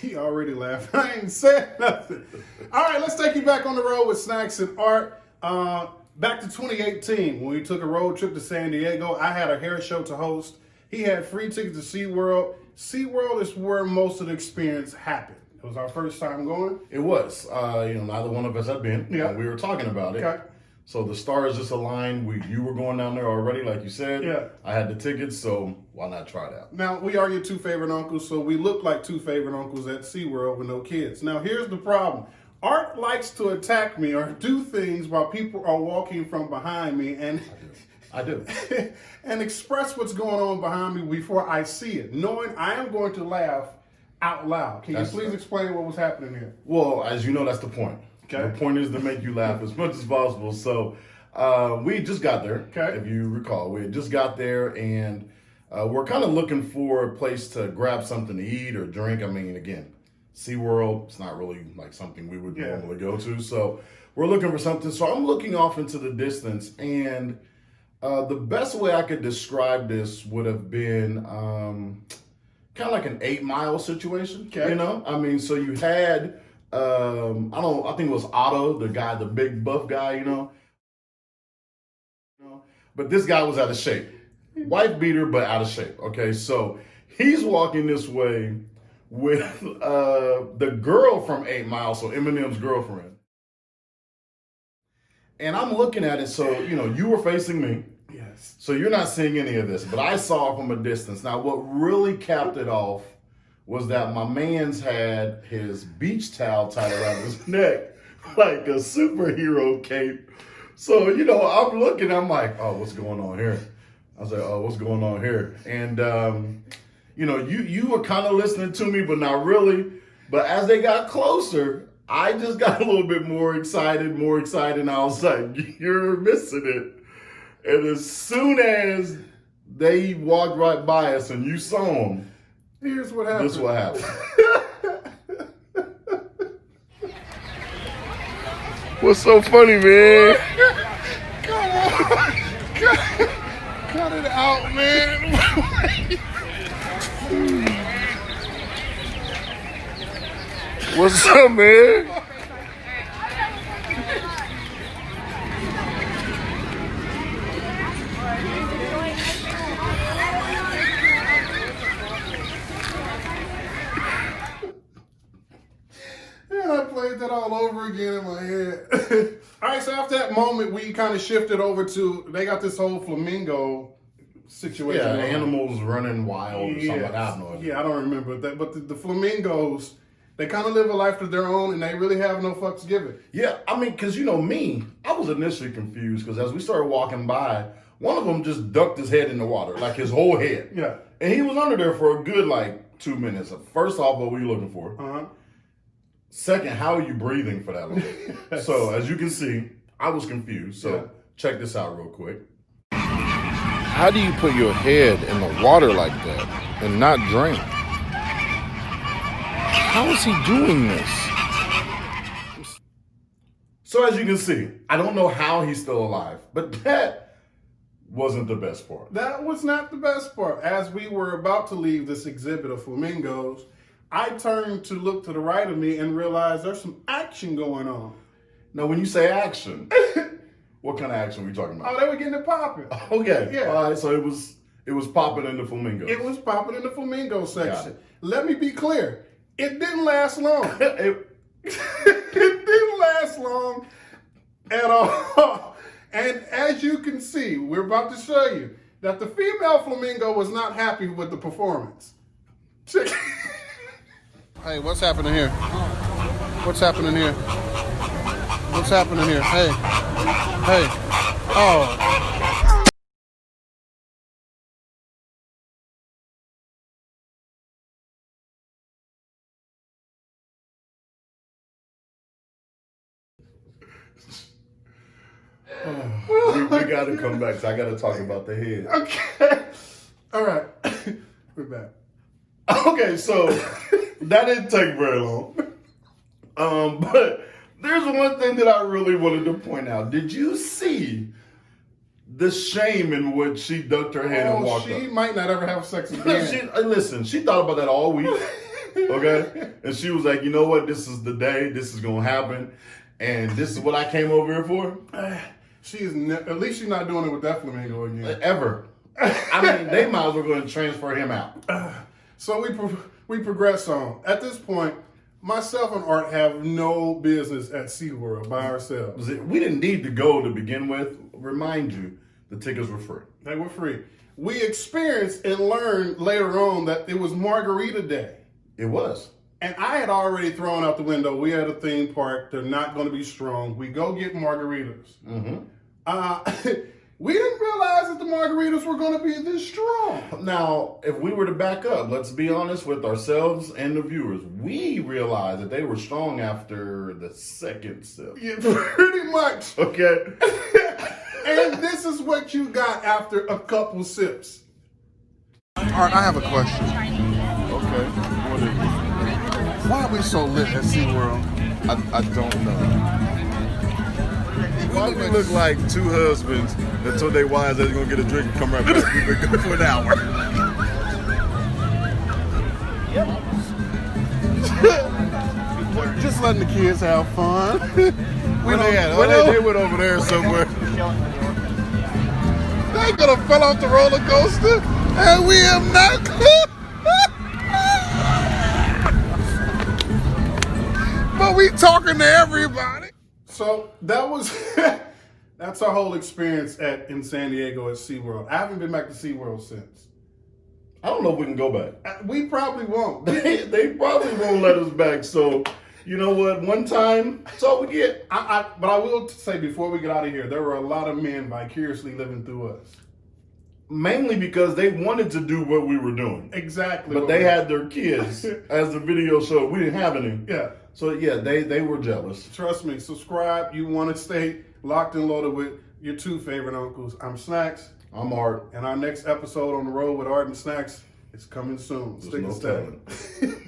He already laughed. I ain't said nothing. All right, let's take you back on the road with Snacks and Art. Back to 2018 when we took a road trip to San Diego. I had a hair show to host. He had free tickets to SeaWorld. SeaWorld is where most of the experience happened. It was our first time going. It was. Neither one of us had been. Yeah. We were talking about it. Okay. So the stars just aligned. You were going down there already, like you said. Yeah. I had the tickets, so why not try it out? Now, we are your two favorite uncles, so we look like two favorite uncles at SeaWorld with no kids. Now, here's the problem. Art likes to attack me or do things while people are walking from behind me and I do. and express what's going on behind me before I see it, knowing I am going to laugh out loud. Can you please explain what was happening here? Well, as you know, that's the point. Okay. The point is to make you laugh as much as possible. So we just got there, okay. If you recall. We had just got there, and we're kind of looking for a place to grab something to eat or drink. I mean, again, SeaWorld, it's not really like something we would normally go to. So we're looking for something. So I'm looking off into the distance, and the best way I could describe this would have been kind of like an 8 Mile situation. Okay. You know, I mean, so you had I think it was Otto, the guy, the big buff guy, you know. But this guy was out of shape. Wife beater, but out of shape. Okay, so he's walking this way with the girl from 8 Mile, so Eminem's girlfriend. And I'm looking at it, so, you were facing me. Yes. So you're not seeing any of this, but I saw it from a distance. Now, what really capped it off was that my man's had his beach towel tied around his neck like a superhero cape. So, I'm looking, I'm like, oh, what's going on here? I was like, oh, what's going on here? And, you were kind of listening to me, but not really. But as they got closer, I just got a little bit more excited, and I was like, you're missing it. And as soon as they walked right by us and you saw them, here's what happened. This is what happened. What's so funny, man? Come on. Cut it out, man. What's up, man? And I played that all over again in my head. All right, so after that moment, we kind of shifted over to, they got this whole flamingo situation. Yeah, animals running wild or something like that. I have no idea. Yeah, I don't remember that. But the flamingos, they kind of live a life of their own, and they really have no fucks given. Yeah, I mean, because me, I was initially confused because as we started walking by, one of them just ducked his head in the water, like his whole head. Yeah. And he was under there for a good, 2 minutes. First off, what were you looking for? Uh-huh. Second, how are you breathing for that long? Yes. So, as you can see, I was confused. So, Yeah. check this out real quick. How do you put your head in the water like that and not drink? How is he doing this? So, as you can see, I don't know how he's still alive, but that wasn't the best part. That was not the best part. As we were about to leave this exhibit of flamingos, I turned to look to the right of me and realized there's some action going on. Now, when you say action, what kind of action are we talking about? Oh, they were getting it popping. Okay. Yeah. All right, so it was popping in the flamingos. It was popping in the flamingo Got section. it. Let me be clear. It didn't last long. It- It didn't last long at all. And as you can see, we're about to show you that the female flamingo was not happy with the performance. Check. Hey, what's happening here? What's happening here? What's happening here? Hey. Hey. Oh. we got to come back. So I got to talk about the head. Okay. All right. We're back. Okay, so that didn't take very long. But there's one thing that I really wanted to point out. Did you see the shame in which she ducked her head and walked up? She might not ever have sex again. Listen, she thought about that all week. Okay? And she was like, you know what? This is the day. This is going to happen. And this is what I came over here for. At least she's not doing it with that flamingo again. Ever. I mean, they might as well go and transfer him out. So we progress on. At this point, myself and Art have no business at SeaWorld by ourselves. We didn't need to go to begin with. Remind you, the tickets were free. They were free. We experienced and learned later on that it was Margarita Day. It was. And I had already thrown out the window. We had a theme park. They're not going to be strong. We go get margaritas. We didn't realize that the margaritas were going to be this strong. Now, if we were to back up, let's be honest with ourselves and the viewers. We realized that they were strong after the second sip. Yeah, pretty much. Okay. And this is what you got after a couple sips. All right, I have a question. Okay. What is it? Why are we so lit at SeaWorld? I don't know. Why do we look like two husbands that told their wives they're going to get a drink and come right back? We've been going for an hour. Just letting the kids have fun. Where they at? Oh, they went over there somewhere. They could have fell off the roller coaster, and we have not. But we talking to everybody. So that was that's our whole experience in San Diego at SeaWorld. I haven't been back to SeaWorld since. I don't know if we can go back. We probably won't. They probably won't let us back. So, you know what? One time, that's all we get. But I will say before we get out of here, there were a lot of men vicariously living through us. Mainly because they wanted to do what we were doing. Exactly. But they had their kids, as the video showed. We didn't have any. Yeah. So, yeah, they were jealous. Trust me, subscribe. You want to stay locked and loaded with your two favorite uncles. I'm Snacks. I'm Art. And our next episode on the road with Art and Snacks is coming soon. There's Stick no and stay. telling.